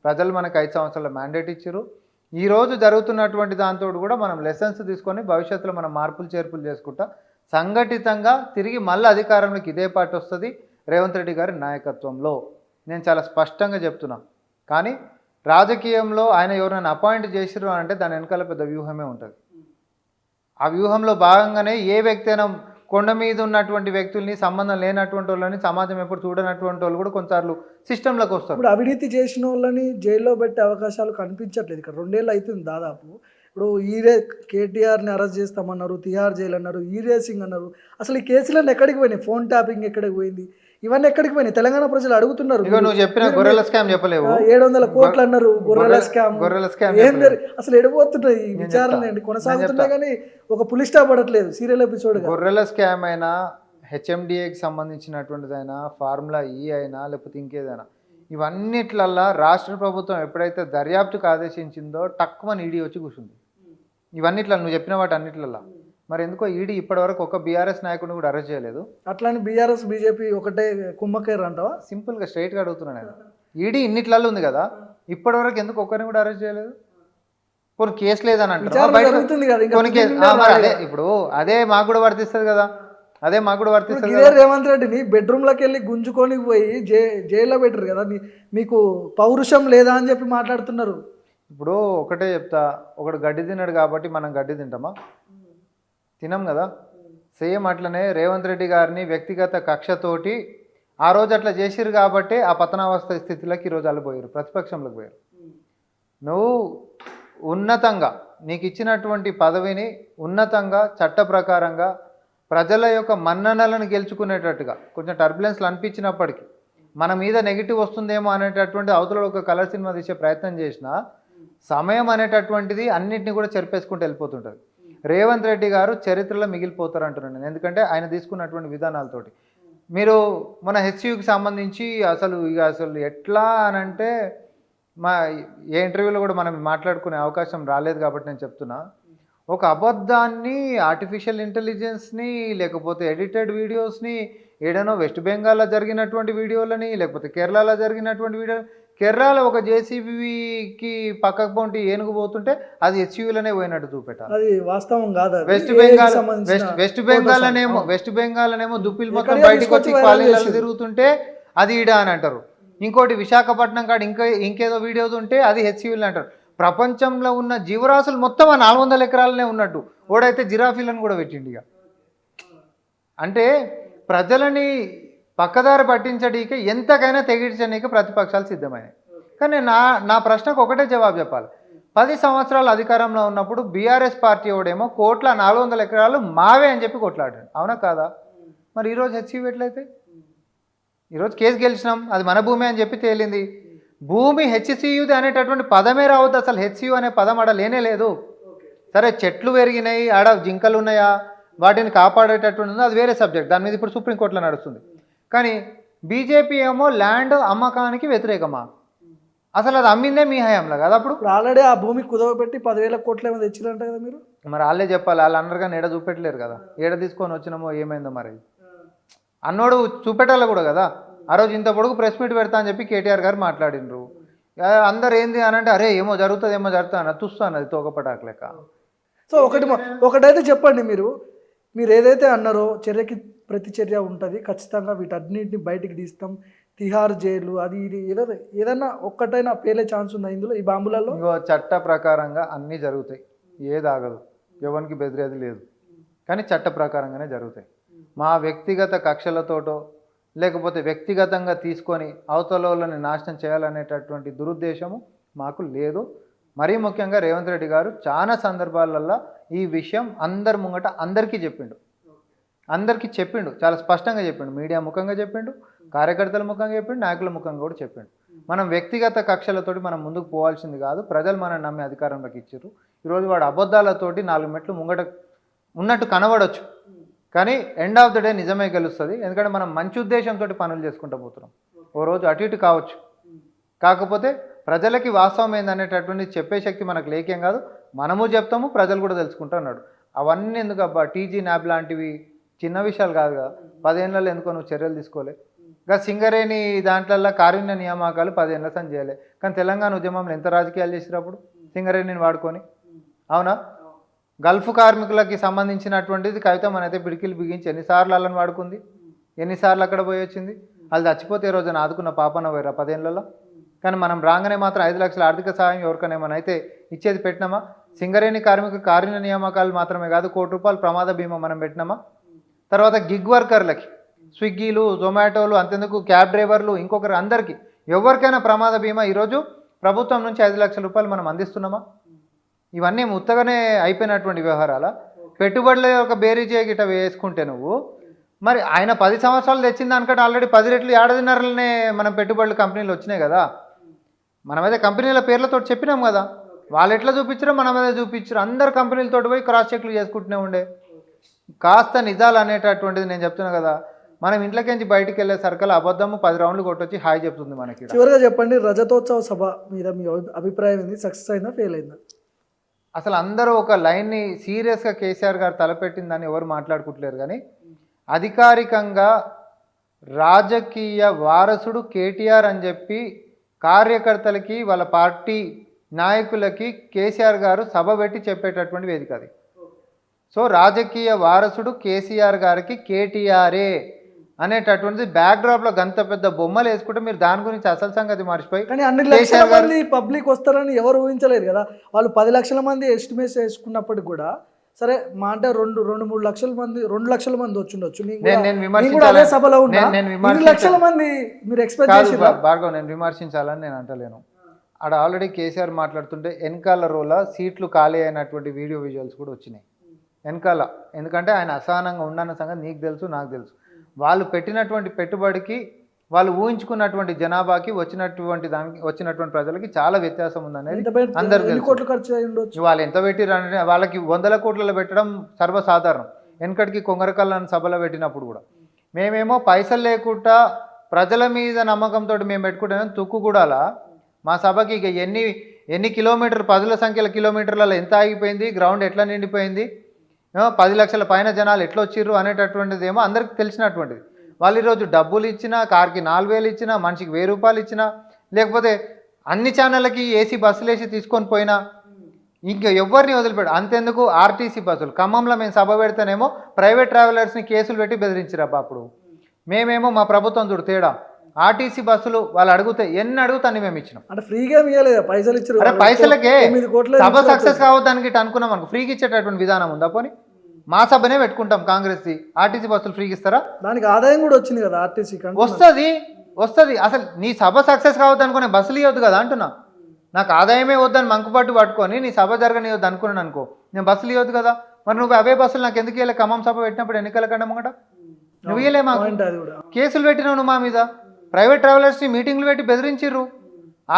ప్రజలు మనకు 5 సంవత్సరాల మ్యాండేట్ ఇచ్చారు. ఈరోజు జరుగుతున్నటువంటి దాంతో కూడా మనం లెసన్స్ తీసుకొని భవిష్యత్తులో మనం మార్పులు చేర్పులు చేసుకుంటా సంఘటితంగా తిరిగి మళ్ళీ అధికారంలోకి ఇదే పార్టీ వస్తుంది రేవంత్ రెడ్డి గారి నాయకత్వంలో. నేను చాలా స్పష్టంగా చెప్తున్నా. కానీ రాజకీయంలో ఆయన ఎవరైనా అపాయింట్ చేసిరు అంటే దాని వెనకాల పెద్ద వ్యూహమే ఉంటుంది. ఆ వ్యూహంలో భాగంగానే ఏ వ్యక్తి అయినా కొండ మీద ఉన్నటువంటి వ్యక్తుల్ని సంబంధం లేనటువంటి వాళ్ళని సమాజం ఎప్పుడు చూడనటువంటి వాళ్ళు కూడా కొన్నిసార్లు సిస్టంలోకి వస్తారు. ఇప్పుడు అవినీతి చేసిన వాళ్ళని జైల్లో పెట్టే అవకాశాలు కనిపించట్లేదు. ఇక్కడ 2 ఏళ్ళు అవుతుంది దాదాపు. ఇప్పుడు కేటీఆర్ని అరెస్ట్ చేస్తామన్నారు, తిహార్ జైలు అన్నారు, రేసింగ్ అన్నారు. అసలు ఈ కేసులన్నీ ఎక్కడికి పోయినాయి? ఫోన్ ట్యాపింగ్ ఎక్కడికి పోయింది? ఇవన్నీ ఎక్కడికి పోయినాయి? తెలంగాణ ప్రజలు అడుగుతున్నారు. నువ్వు చెప్పిన గొర్రెల స్కామ్ చెప్పలేవు. 700 కోట్లు అన్నారు, గొర్రెల స్కామ్. అసలు ఎడిపోతున్నాయి ఈ విచారణ కొనసాగుతున్నాయి కానీ ఒక పులి స్టాప్ పడట్లేదు. సీరియల్ ఎపిసోడ్ గొర్రెల స్కామ్ అయినా, హెచ్ఎండిఏకి సంబంధించినటువంటిదైనా, ఫార్ములా ఈ అయినా, లేకపోతే ఇంకేదైనా, ఇవన్నిట్లల్లా రాష్ట్ర ప్రభుత్వం ఎప్పుడైతే దర్యాప్తుకు ఆదేశించిందో టక్కుమని ఈడీ వచ్చి కూర్చుంది. ఇవన్నిట్ల నువ్వు చెప్పిన వాటి అన్నిట్లల్లా. మరి ఎందుకో ఈడీ ఇప్పటివరకు ఒక బీఆర్ఎస్ నాయకుడిని కూడా అరెస్ట్ చేయలేదు. అట్లానే బీఆర్ఎస్ బీజేపీ ఒకటే కుమ్మకేరు అంటావా? సింపుల్గా స్ట్రైట్గా అడుగుతున్నాను నేను. ఈడీ ఇన్నిట్లలో ఉంది కదా, ఇప్పటివరకు ఎందుకు ఒక్కరిని కూడా అరెస్ట్ చేయలేదు? కొన్ని కేసు లేదని అంటారు. ఇప్పుడు అదే మాకు కూడా వర్తిస్తుంది కదా, అదే మాకు కూడా వర్తిస్తుంది. రేవంత్ రెడ్డిని బెడ్రూమ్లోకి వెళ్ళి గుంజుకొని పోయి జైల్లో పెట్టరు కదా, మీకు పౌరుషం లేదా అని చెప్పి మాట్లాడుతున్నారు. ఇప్పుడు ఒకటే చెప్తా, ఒకడు గడ్డి తిన్నాడు కాబట్టి మనం గడ్డి తింటామా? తినం కదా. సేమ్ అట్లనే రేవంత్ రెడ్డి గారిని వ్యక్తిగత కక్షతోటి ఆ రోజు అట్లా చేసిరు కాబట్టి ఆ పతనావస్థ స్థితిలోకి ఈరోజు అల్లిపోయారు, ప్రతిపక్షంలోకి పోయారు. నువ్వు ఉన్నతంగా నీకు ఇచ్చినటువంటి పదవిని ఉన్నతంగా చట్ట ప్రకారంగా ప్రజల యొక్క మన్ననలను గెలుచుకునేటట్టుగా కొంచెం టర్బులెన్స్లు అనిపించినప్పటికీ మన మీద నెగిటివ్ వస్తుందేమో అనేటటువంటి అవతల ఒక కలర్ సినిమా తీసే ప్రయత్నం చేసినా సమయం అనేటటువంటిది అన్నింటినీ కూడా చెరిపేసుకుంటూ వెళ్ళిపోతుంటుంది. రేవంత్ రెడ్డి గారు చరిత్రలో మిగిలిపోతారు అంటున్నాను నేను. ఎందుకంటే ఆయన తీసుకున్నటువంటి విధానాలతోటి. మీరు మన హెచ్యూకి సంబంధించి అసలు ఎట్లా అనంటే ఏ ఇంటర్వ్యూలో కూడా మనం మాట్లాడుకునే అవకాశం రాలేదు కాబట్టి నేను చెప్తున్నా. ఒక అబద్ధాన్ని, ఆర్టిఫిషియల్ ఇంటెలిజెన్స్ని, లేకపోతే ఎడిటెడ్ వీడియోస్ని, ఏడనో వెస్ట్ బెంగాల్లో జరిగినటువంటి వీడియోలని, లేకపోతే కేరళలో జరిగినటువంటి వీడియో, కేరళలో ఒక జేసీబీకి పక్కకు పోంటి ఏనుగు పోతుంటే అది హెచ్యూలోనే పోయినట్టు చూపెట్టాలి. అది వాస్తవం కాదు. వెస్ట్ బెంగాల్లోనేమో దుప్పిల్ మొత్తం బయటకు వచ్చి కాలేజీలలో తిరుగుతుంటే అది ఈడ అని అంటారు. ఇంకోటి విశాఖపట్నం కాడ ఇంకేదో వీడియో ఉంటే అది హెచ్యూలు అంటారు. ప్రపంచంలో ఉన్న జీవరాశులు మొత్తం ఆ 400 ఎకరాలనే ఉన్నట్టు ఓడైతే జిరాఫీలను కూడా పెట్టిండు. ఇక అంటే ప్రజలని పక్కదారి పట్టించడానికి ఎంతకైనా తెగించడానికి ప్రతిపక్షాలు సిద్ధమైనాయి. కానీ నా ప్రశ్నకు ఒకటే జవాబు చెప్పాలి. 10 సంవత్సరాలు అధికారంలో ఉన్నప్పుడు బీఆర్ఎస్ పార్టీ ఓడేమో 400 ఎకరాలు మావే అని చెప్పి కొట్లాడాడు, అవునా కాదా? మరి ఈరోజు హెచ్యూ ఎట్లయితే? ఈరోజు కేసు గెలిచినాం, అది మన భూమి అని చెప్పి తేలింది. భూమి హెచ్సియుది అనేటటువంటి పదమే రావద్దు. అసలు హెచ్సియు అనే పదం ఆడ లేనే లేదు. సరే చెట్లు పెరిగినాయి, ఆడ జింకలు ఉన్నాయా, వాటిని కాపాడేటటువంటి అది వేరే సబ్జెక్ట్, దాని మీద ఇప్పుడు సుప్రీంకోర్టులో నడుస్తుంది. కానీ బీజేపీ ఏమో ల్యాండ్ అమ్మకానికి వ్యతిరేకమా? అసలు అది అమ్మిందే మీ హయాంలో కదా. అప్పుడు ఆల్రెడీ ఆ భూమి కుదవబెట్టి 10,000 కోట్లు ఏమో తెచ్చిరంట కదా మీరు. మరి వాళ్ళే చెప్పాలి, వాళ్ళు అన్నారు కానీ ఏడ చూపెట్టలేరు కదా. ఏడ తీసుకొని వచ్చినామో ఏమైందో మరి అన్నోడు చూపెట్టాలి కూడా కదా. ఆ రోజు ఇంత పొడుగు ప్రెస్ మీట్ పెడతా అని చెప్పి కేటీఆర్ గారు మాట్లాడినరు. అందరు ఏంది అని అంటే అరే ఏమో జరుగుతుంది అన్న చూస్తాను అది తోకపటాకు లెక్క. సో ఒకటైతే చెప్పండి, మీరు ఏదైతే అన్నారో చర్యకి ప్రతి చర్య ఉంటుంది, ఖచ్చితంగా వీటన్నింటిని బయటికి తీస్తాం, తిహార్ జైలు అది ఇది ఏదన్నా ఒక్కటైనా పేలే ఛాన్స్ ఉందా ఇందులో ఈ బాంబులలో? చట్ట ప్రకారంగా అన్నీ జరుగుతాయి, ఏది ఆగదు, ఎవరికి బెదిరేది లేదు. కానీ చట్ట ప్రకారంగానే జరుగుతాయి. మా వ్యక్తిగత కక్షలతోటో లేకపోతే వ్యక్తిగతంగా తీసుకొని అవతలని నాశనం చేయాలనేటటువంటి దురుద్దేశము మాకు లేదు. మరీ ముఖ్యంగా రేవంత్ రెడ్డి గారు చాలా సందర్భాలలో ఈ విషయం అందరి ముంగట అందరికీ చెప్పిండు, చాలా స్పష్టంగా చెప్పిండు. మీడియా ముఖంగా చెప్పిండు, కార్యకర్తల ముఖంగా చెప్పిండు, నాయకుల ముఖంగా కూడా చెప్పిండు. మనం వ్యక్తిగత కక్షలతోటి మనం ముందుకు పోవాల్సింది కాదు. ప్రజలు మనం నమ్మి అధికారంలోకి ఇచ్చారు. ఈరోజు వాడు అబద్ధాలతోటి 4 మెట్లు ముంగట ఉన్నట్టు కనబడవచ్చు, కానీ ఎండ్ ఆఫ్ ద డే నిజమే గెలుస్తుంది. ఎందుకంటే మనం మంచి ఉద్దేశంతో పనులు చేసుకుంటూ పోతున్నాం. ఓ రోజు అటు ఇటు కావచ్చు, కాకపోతే ప్రజలకి వాస్తవం ఏందనేటటువంటి చెప్పే శక్తి మనకు లేకేం కాదు. మనము చెప్తాము, ప్రజలు కూడా తెలుసుకుంటూ అన్నాడు. అవన్నీ ఎందుకు అబ్బా, టీజీ న్యాబ్ లాంటివి చిన్న విషయాలు కాదు కదా. 10 ఏళ్ళలో ఎందుకో నువ్వు చర్యలు తీసుకోలే? ఇంకా సింగరేణి దాంట్లల్లో కారుణ్య నియామకాలు 10 ఏళ్ళ సంది చేయలే. కానీ తెలంగాణ ఉద్యమంలో ఎంత రాజకీయాలు చేసిరు అప్పుడు సింగరేణిని వాడుకొని, అవునా? గల్ఫ్ కార్మికులకి సంబంధించినటువంటిది కవిత మనైతే పిడికిలు బిగించి ఎన్నిసార్లు వాళ్ళని వాడుకుంది, ఎన్నిసార్లు అక్కడ పోయి వచ్చింది. వాళ్ళు చచ్చిపోతే ఈ రోజున ఆదుకున్న పాపన పోయారా 10 ఏళ్ళలో? కానీ మనం రాగానే మాత్రం 5 లక్షల ఆర్థిక సహాయం ఎవరికైనా ఏమైనా అయితే ఇచ్చేది పెట్టినామా? సింగరేణి కార్మిక కారుణ్య నియామకాలు మాత్రమే కాదు, ₹1 ప్రమాద బీమా మనం పెట్టినామా? తర్వాత గిగ్ వర్కర్లకి స్విగ్గీలు, జొమాటోలు, అంతెందుకు క్యాబ్ డ్రైవర్లు, ఇంకొకరు అందరికీ ఎవరికైనా ప్రమాద బీమా ఈరోజు ప్రభుత్వం నుంచి ₹5 లక్షలు మనం అందిస్తున్నామా? ఇవన్నీ ఉత్తగానే అయిపోయినటువంటి వ్యవహారాల. పెట్టుబడుల యొక్క బేరీజే గిట్ట వేసుకుంటే నువ్వు మరి ఆయన 10 సంవత్సరాలు తెచ్చిన దానికంటే ఆల్రెడీ 10 రెట్లు ఏడాదిన్నరలనే మనం పెట్టుబడులు కంపెనీలు వచ్చినాయి కదా. మనమైతే కంపెనీల పేర్లతో చెప్పినాం కదా, వాళ్ళు ఎట్లా చూపించారో మన మీద చూపించారు. అందరు కంపెనీలతో పోయి క్రాస్ చెక్లు చేసుకుంటూనే ఉండే. కాస్త నిజాలు అనేటటువంటిది నేను చెప్తున్నా కదా, మనం ఇంట్లోకించి బయటికి వెళ్ళే సర్కల్ అబద్ధము 10 రౌండ్లు కొట్టొచ్చి హాయ్ చెప్తుంది మనకి. చివరిగా చెప్పండి, రజతోత్సవ సభ మీద మీ అభిప్రాయం ఏంది? సక్సెస్ అయిందా, ఫెయిల్ అయిందా? అసలు అందరూ ఒక లైన్ని సీరియస్గా కేసీఆర్ గారు తలపెట్టిందని ఎవరు మాట్లాడుకుంటలేరు. కానీ అధికారికంగా రాజకీయ వారసుడు కేటీఆర్ అని చెప్పి కార్యకర్తలకి వాళ్ళ పార్టీ నాయకులకి కేసీఆర్ గారు సభ పెట్టి చెప్పేటటువంటి వేదిక అది. సో రాజకీయ వారసుడు కేసీఆర్ గారికి కేటీఆర్ఏ అనేటటువంటిది బ్యాక్డ్రాప్లో గంత పెద్ద బొమ్మలు వేసుకుంటే మీరు దాని గురించి అసలు సంగతి మర్చిపోయి. కానీ అన్ని లక్షల మంది పబ్లిక్ వస్తారని ఎవరు ఊహించలేదు కదా. వాళ్ళు 10 లక్షల మంది ఎస్టిమేట్ వేసుకున్నప్పటికి కూడా సరే మా అంటే 2-3 లక్షల మంది 2 లక్షల మంది వచ్చుండొచ్చు. అదే సభలో ఉన్నా 2 లక్షల మంది మీరు ఎక్స్పెక్ట్ చేసి భార్గవ్, నేను విమర్శించాలని నేను అంటలేను. ఆడ ఆల్రెడీ కేసీఆర్ మాట్లాడుతుంటే వెనకాల రోల సీట్లు ఖాళీ అయినటువంటి వీడియో విజువల్స్ కూడా వచ్చినాయి వెనకాల. ఎందుకంటే ఆయన అసహనంగా ఉండన్న సంగతి నీకు తెలుసు, నాకు తెలుసు. వాళ్ళు పెట్టినటువంటి పెట్టుబడికి, వాళ్ళు ఊహించుకున్నటువంటి జనాభాకి వచ్చినటువంటి ప్రజలకి చాలా వ్యత్యాసం ఉందనేది అందరికీ తెలుసు. వాళ్ళు ఎంత పెట్టిరంటే వాళ్ళకి 100 కోట్లలో పెట్టడం సర్వసాధారణం. వెనకటికి కొంగరకల్లని సభలో పెట్టినప్పుడు కూడా మేమేమో పైసలు లేకుండా ప్రజల మీద నమ్మకంతో మేము పెట్టుకుంటాం. తుక్కుగూడలా మా సభకి ఇక ఎన్ని కిలోమీటర్లు, 10ల సంఖ్యల కిలోమీటర్లలో ఎంత ఆగిపోయింది, గ్రౌండ్ ఎట్లా నిండిపోయింది, 10 లక్షల పైన జనాలు ఎట్లా వచ్చిర్రు అనేటటువంటిది ఏమో అందరికి తెలిసినటువంటిది. వాళ్ళు ఈరోజు డబ్బులు ఇచ్చినా, కార్కి 4,000 ఇచ్చినా, మనిషికి 1,000 రూపాయలు ఇచ్చినా, లేకపోతే అన్ని ఛానళ్ళకి ఏసీ బస్సులు వేసి తీసుకొని పోయినా ఇంకా ఎవరిని వదిలిపెట్టు. అంతెందుకు ఆర్టీసీ బస్సులు ఖమ్మంలో మేము సభ పెడితేనేమో ప్రైవేట్ ట్రావెలర్స్ని కేసులు పెట్టి బెదిరించిరబ్బా. అప్పుడు మేమేమో మా ప్రభుత్వం చూడు తేడా. ఆర్టీసీ బస్సులు వాళ్ళు అడిగితే ఎన్ని అడుగుతాన్ని మేము ఇచ్చినాం. అంటే ఫ్రీగా పైసలు ఇచ్చారు. అరే పైసలకే సభ సక్సెస్ కావద్దానికి అనుకున్నాం అనుకో, ఫ్రీకి ఇచ్చేటటువంటి విధానం ఉందా? పోనీ మా సభనే పెట్టుకుంటాం కాంగ్రెస్ది, ఆర్టీసీ బస్సులు ఫ్రీకి ఇస్తారా? దానికి ఆదాయం కూడా వచ్చింది కదా ఆర్టీసీ. వస్తుంది. అసలు నీ సభ సక్సెస్ కావద్దు అనుకునే బస్సులు ఇవ్వద్దు కదా అంటున్నా. నాకు ఆదాయమే వద్దని మంకుపట్టు పట్టుకొని నీ సభ జరగనివద్దు అనుకున్నాను అనుకో, నేను బస్సులు ఇవ్వద్దు కదా. మరి నువ్వు అవే బస్సులు నాకు ఎందుకు ఇవ్వలే? ఖమ్మం సభ పెట్టినప్పుడు ఎన్నికల కంటే ముంగట నువ్వు ఇవ్వలే. మాకు కేసులు పెట్టినావు నువ్వు మా మీద. ప్రైవేట్ ట్రావెలర్స్ని మీటింగ్లు పెట్టి బెదిరించిర్రు,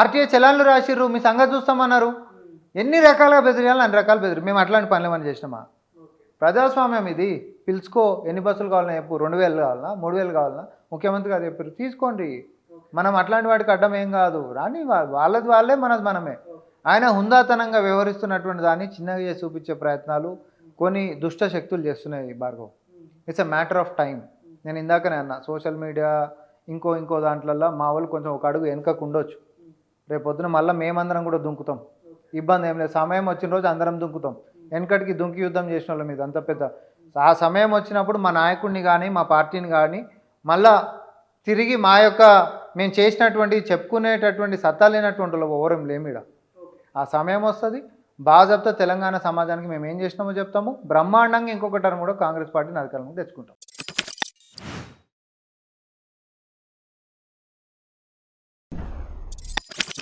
ఆర్టీఏ చలాన్లు రాసిర్రు, మీ సంగతి చూస్తామన్నారు. ఎన్ని రకాలుగా బెదిరియాలి, అన్ని రకాలు బెదిరి. మేము అట్లాంటి పనులు ఏమని చేసినామా? ప్రజాస్వామ్యం ఇది. పిలుచుకో, ఎన్ని బస్సులు కావాలన్నా చెప్పు, 2,000 కావాలన్నా, 3,000 కావాలన్నా, ముఖ్యమంత్రి గారు చెప్పారు తీసుకోండి. మనం అట్లాంటి వాటికి అడ్డం ఏం కాదు, రాని వాళ్ళది వాళ్ళే, మనది మనమే. ఆయన హుందాతనంగా వ్యవహరిస్తున్నటువంటి దాన్ని చిన్నగా చేసి చూపించే ప్రయత్నాలు కొన్ని దుష్ట శక్తులు చేస్తున్నాయి Bhargav. It's a matter of time. నేను ఇందాకనే అన్నా, సోషల్ మీడియా ఇంకో దాంట్లల్లో మా వాళ్ళు కొంచెం ఒక అడుగు వెనకకు ఉండొచ్చు. రేపొద్దున మళ్ళీ మేమందరం కూడా దుంకుతాం, ఇబ్బంది ఏం లేదు. సమయం వచ్చిన రోజు అందరం దుంకుతాం. వెనకటికి దుంకి యుద్ధం చేసిన వాళ్ళ మీద అంత పెద్ద. ఆ సమయం వచ్చినప్పుడు మా నాయకుడిని కానీ మా పార్టీని కానీ మళ్ళా తిరిగి మా యొక్క మేము చేసినటువంటి చెప్పుకునేటటువంటి సత్తా లేనటువంటి ఓవరం లేమిడ. ఆ సమయం వస్తుంది. బాగా చెప్తా తెలంగాణ సమాజానికి మేము ఏం చేసినామో చెప్తాము. బ్రహ్మాండంగా ఇంకొక టర్మ్ కూడా కాంగ్రెస్ పార్టీని అధికారంలోకి తెచ్చుకుంటాం.